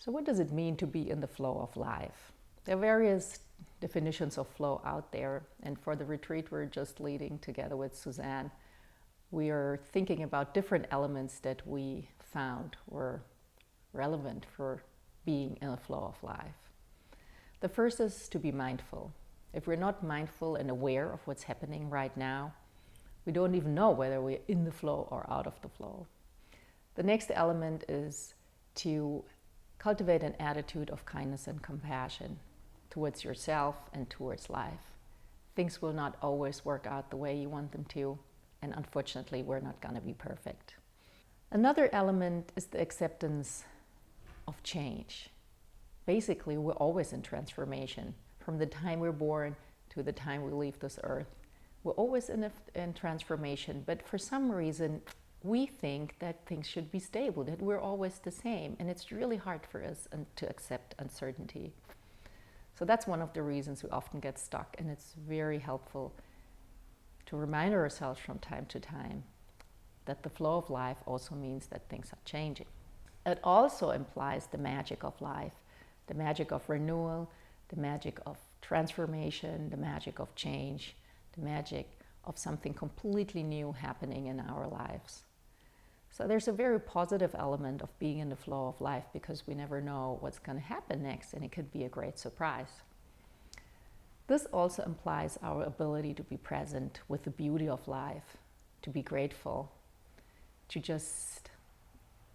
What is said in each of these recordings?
So what does it mean to be in the flow of life? There are various definitions of flow out there, and for the retreat we're just leading together with Suzanne, we are thinking about different elements that we found were relevant for being in the flow of life. The first is to be mindful. If we're not mindful and aware of what's happening right now, we don't even know whether we're in the flow or out of the flow. The next element is to cultivate an attitude of kindness and compassion towards yourself and towards life. Things will not always work out the way you want them to, and unfortunately, we're not going to be perfect. Another element is the acceptance of change. Basically, we're always in transformation. From the time we're born to the time we leave this earth, we're always in transformation, but for some reason, we think that things should be stable, that we're always the same, and it's really hard for us to accept uncertainty. So that's one of the reasons we often get stuck, and it's very helpful to remind ourselves from time to time that the flow of life also means that things are changing. It also implies the magic of life, the magic of renewal, the magic of transformation, the magic of change, the magic of something completely new happening in our lives. So there's a very positive element of being in the flow of life because we never know what's going to happen next, and it could be a great surprise. This also implies our ability to be present with the beauty of life, to be grateful, to just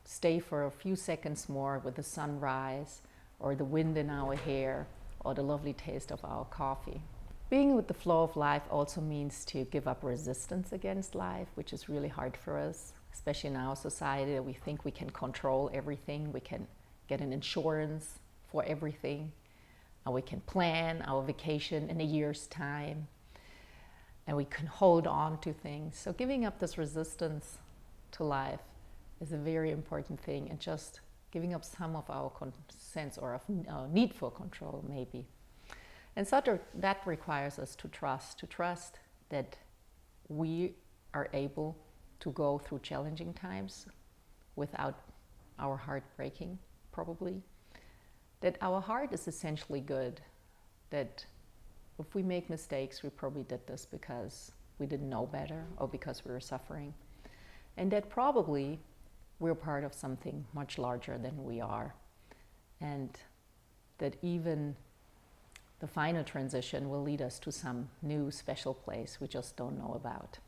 stay for a few seconds more with the sunrise or the wind in our hair or the lovely taste of our coffee. Being with the flow of life also means to give up resistance against life, which is really hard for us, especially in our society that we think we can control everything. We can get an insurance for everything, and we can plan our vacation in a year's time, and we can hold on to things. So giving up this resistance to life is a very important thing, and just giving up some of our sense or of need for control maybe. And so that requires us to trust that we are able to go through challenging times without our heart breaking, probably. That our heart is essentially good, that if we make mistakes, we probably did this because we didn't know better or because we were suffering. And that probably we're part of something much larger than we are. And that even the final transition will lead us to some new special place we just don't know about.